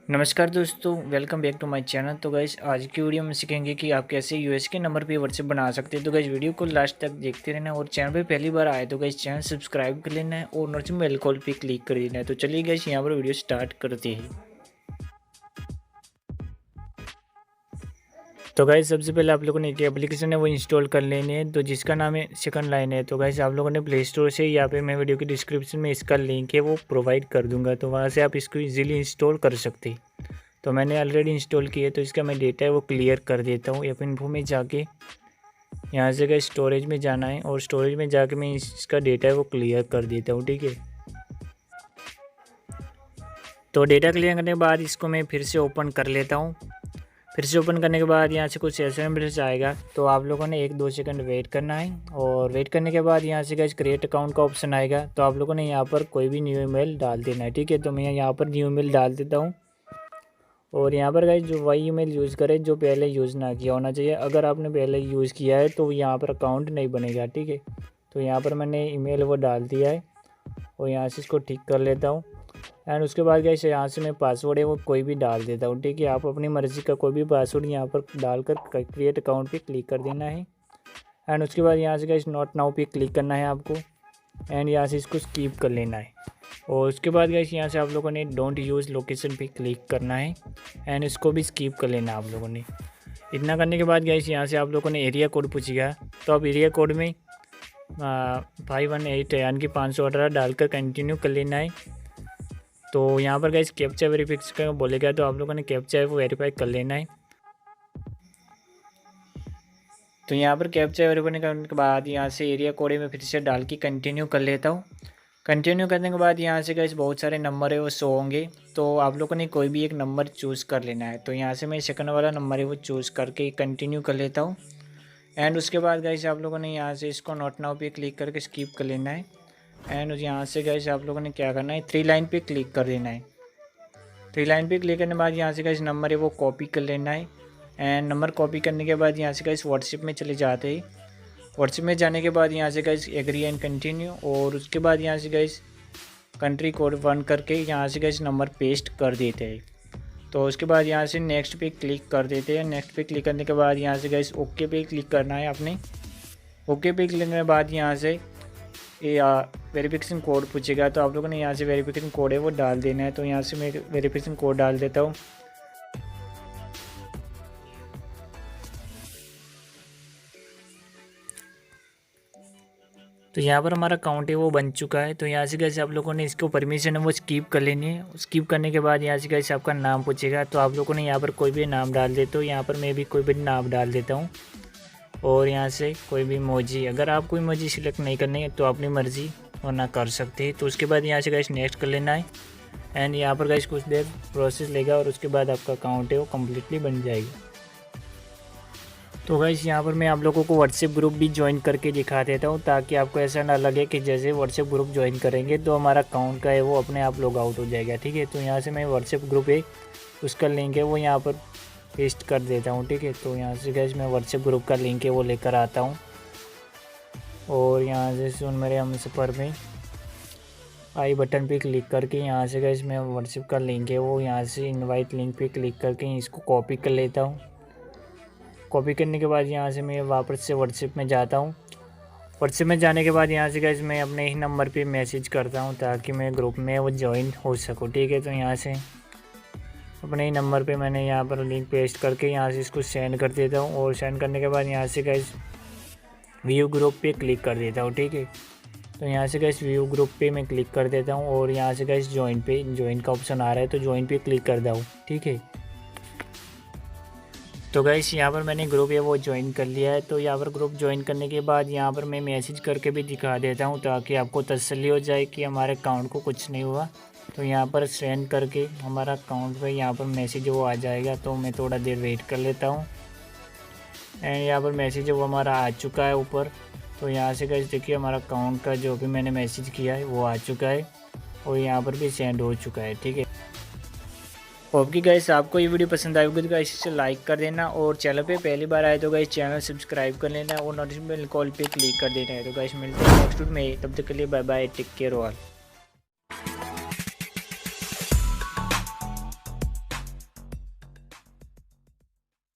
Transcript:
नमस्कार दोस्तों, welcome back to my channel. तो गाइस आज की वीडियो में सीखेंगे कि आप कैसे यूएस के नंबर पे व्हाट्सएप बना सकते हैं। तो गाइस वीडियो को लास्ट तक देखते रहना और चैनल पे पहली बार आए तो गाइस चैनल सब्सक्राइब कर लेना है और नोटिफिकेशन बेल कॉल पे क्लिक कर देना है। तो चलिए गाइस यहाँ पर वीडियो स्टार्ट करते हैं। तो गाइस सबसे पहले आप लोगों ने एक एप्लीकेशन है वो इंस्टॉल कर लेनी है, तो जिसका नाम है सेकंड लाइन है। तो गाइस आप लोगों ने प्ले स्टोर से यहाँ पे मैं वीडियो की डिस्क्रिप्शन में इसका लिंक है वो प्रोवाइड कर दूंगा, तो वहाँ से आप इसको इजीली इंस्टॉल कर सकते हैं। तो मैंने ऑलरेडी इंस्टॉल किया है, तो इसका मैं डेटा है वो क्लियर कर देता हूँ। ऐप इन्फो में जाके यहाँ से गाइस स्टोरेज में जाना है और स्टोरेज में जाके मैं इसका डेटा है वो क्लियर कर देता हूँ, ठीक है। तो डेटा क्लियर करने के बाद इसको मैं फिर से ओपन कर लेता हूँ। फिर से ओपन करने के बाद यहाँ से कुछ एसएमएस आएगा, तो आप लोगों ने 1-2 सेकंड वेट करना है और वेट करने के बाद यहाँ से गाइस क्रिएट अकाउंट का ऑप्शन आएगा। तो आप लोगों ने यहाँ पर कोई भी न्यू ईमेल डाल देना है, ठीक है। तो मैं यहाँ पर न्यू ईमेल डाल देता हूँ और यहाँ पर गाइस जो वही ईमेल यूज़ करें जो पहले यूज़ ना किया होना चाहिए। अगर आपने पहले यूज़ किया है तो यहाँ पर अकाउंट नहीं बनेगा, ठीक है। तो यहाँ पर मैंने ईमेल वो डाल दिया है और यहाँ से इसको ठीक कर लेता हूँ। एंड उसके बाद गाइस यहाँ से मैं पासवर्ड है वो कोई भी डाल देता हूँ, ठीक है। आप अपनी मर्ज़ी का कोई भी पासवर्ड यहाँ पर डालकर क्रिएट अकाउंट पे क्लिक कर देना है। एंड उसके बाद यहाँ से गाइस नॉट नाउ पे क्लिक करना है आपको एंड यहाँ से इसको स्किप कर लेना है। और उसके बाद गाइस यहाँ से आप लोगों ने डोंट यूज़ लोकेशन पे क्लिक करना है एंड इसको भी स्किप कर लेना आप लोगों ने। इतना करने के बाद गाइस यहाँ से आप लोगों ने एरिया कोड पूछेगा, तो आप एरिया कोड में 518 यानी कि 518 डालकर कंटिन्यू कर लेना है। तो यहाँ पर गाइस कैप्चा वेरिफिकेशन बोलेगा, तो आप लोगों ने कैप्चा है वो वेरीफाई कर लेना है। तो यहाँ पर कैप्चा वेरीफाई करने के बाद यहाँ से एरिया कोड में फिर से डाल के कंटिन्यू कर लेता हूँ। कंटिन्यू करने के बाद यहाँ से गाइस बहुत सारे नंबर है वो शो होंगे, तो आप लोगों ने कोई भी एक नंबर चूज़ कर लेना है। तो यहाँ से मैं सेकंड वाला नंबर है वो चूज़ करके कंटिन्यू कर लेता हूँ। एंड उसके बाद गाइस आप लोगों ने यहाँ से इसको नॉट नाउ पे क्लिक करके स्किप कर लेना है। एंड यहाँ से गाइस आप लोगों ने क्या करना है, 3 लाइन पे क्लिक कर देना है। 3 लाइन पे क्लिक करने के बाद यहाँ से गाइस नंबर है वो कॉपी कर लेना है। एंड नंबर कॉपी करने के बाद यहाँ से गाइस व्हाट्सएप में चले जाते हैं। व्हाट्सएप में जाने के बाद यहाँ से गाइस एग्री एंड कंटिन्यू और उसके बाद यहाँ से गाइस कंट्री कोड 1 करके यहाँ से गाइस नंबर पेस्ट कर देते हैं। तो उसके बाद यहाँ से नेक्स्ट पे क्लिक कर देते हैं। नेक्स्ट पे क्लिक करने के बाद यहाँ से गाइस ओके पे क्लिक करना है आपने। ओके पे क्लिक करने के बाद यहाँ से वेरिफिकेशन कोड पूछेगा, तो आप लोगों ने यहाँ से वेरिफिकेशन कोड है वो डाल देना है। तो यहाँ से मैं वेरिफिकेशन कोड डाल देता हूँ। तो यहाँ पर हमारा अकाउंट है वो बन चुका है। तो यहाँ से गाइस आप लोगों ने इसको परमिशन है वो स्किप कर लेनी है। स्किप करने के बाद यहाँ से गाइस आपका नाम पूछेगा, तो आप लोगों ने यहाँ पर कोई भी नाम डाल देते हो। यहाँ पर मैं भी कोई भी नाम डाल देता हूँ और यहाँ से कोई भी इमोजी, अगर आप कोई इमोजी सिलेक्ट नहीं करनी है तो अपनी मर्ज़ी वरना कर सकते हैं। तो उसके बाद यहाँ से गाइस नेक्स्ट कर लेना है एंड यहाँ पर गाइस कुछ देर प्रोसेस लेगा और उसके बाद आपका अकाउंट है वो कम्प्लीटली बन जाएगा। तो गाइस यहाँ पर मैं आप लोगों को व्हाट्सएप ग्रुप भी ज्वाइन करके दिखा देता हूँ, ताकि आपको ऐसा ना लगे कि जैसे व्हाट्सएप ग्रुप ज्वाइन करेंगे तो हमारा अकाउंट का है वो अपने आप लॉग आउट हो जाएगा, ठीक है। तो यहाँ से मैं व्हाट्सएप ग्रुप है उसका लिंक है वो यहाँ पर पेस्ट कर देता हूँ, ठीक है। तो यहाँ से गाइस मैं व्हाट्सएप ग्रुप का लिंक है वो लेकर आता हूँ और यहाँ से सुन मेरे हमसफ़र में आई बटन पे क्लिक करके यहाँ से गाइस मैं व्हाट्सएप का लिंक है वो यहाँ से इनवाइट लिंक पे क्लिक करके इसको कॉपी कर लेता हूँ। कॉपी करने के बाद यहाँ से मैं वापस से व्हाट्सएप में जाता हूँ। व्हाट्सएप में जाने के बाद यहाँ से गाइस मैं अपने ही नंबर पे मैसेज करता हूँ ताकि मैं ग्रुप में वो ज्वाइन हो सकूँ, ठीक है। तो यहाँ से अपने ही नंबर पे मैंने यहाँ पर लिंक पेस्ट करके यहाँ से इसको सेंड कर देता हूँ और सेंड करने के बाद यहाँ से गाइस व्यू ग्रुप पे क्लिक कर देता हूँ, ठीक है। तो यहाँ से गाइस व्यू ग्रुप पे मैं क्लिक कर देता हूँ और यहाँ से गाइस ज्वाइन का ऑप्शन आ रहा है, तो ज्वाइन पे क्लिक कर दूँ, ठीक है। तो गाइस यहाँ पर मैंने ग्रुप है वो ज्वाइन कर लिया है। तो यहाँ पर ग्रुप ज्वाइन करने के बाद यहाँ पर मैं मैसेज करके भी दिखा देता हूँ ताकि आपको तसल्ली हो जाए कि हमारे अकाउंट को कुछ नहीं हुआ। तो यहाँ पर सेंड करके हमारा अकाउंट पे यहाँ पर मैसेज वो आ जाएगा, तो मैं थोड़ा देर वेट कर लेता हूँ। एंड यहाँ पर मैसेज वो हमारा आ चुका है ऊपर। तो यहाँ से गाइस देखिए हमारा अकाउंट का जो भी मैंने मैसेज किया है वो आ चुका है और यहाँ पर भी सेंड हो चुका है, ठीक है। होप कि गाइस आपको ये वीडियो पसंद आएगी तो गाइस इसे लाइक कर देना और चैनल पे पहली बार आए तो गाइस चैनल सब्सक्राइब कर लेना और नोटिफिकेशन बेल कॉल पे क्लिक कर देना है। तो गाइस मिलते हैं नेक्स्ट वीडियो में, तब तक के लिए bye bye, take care all.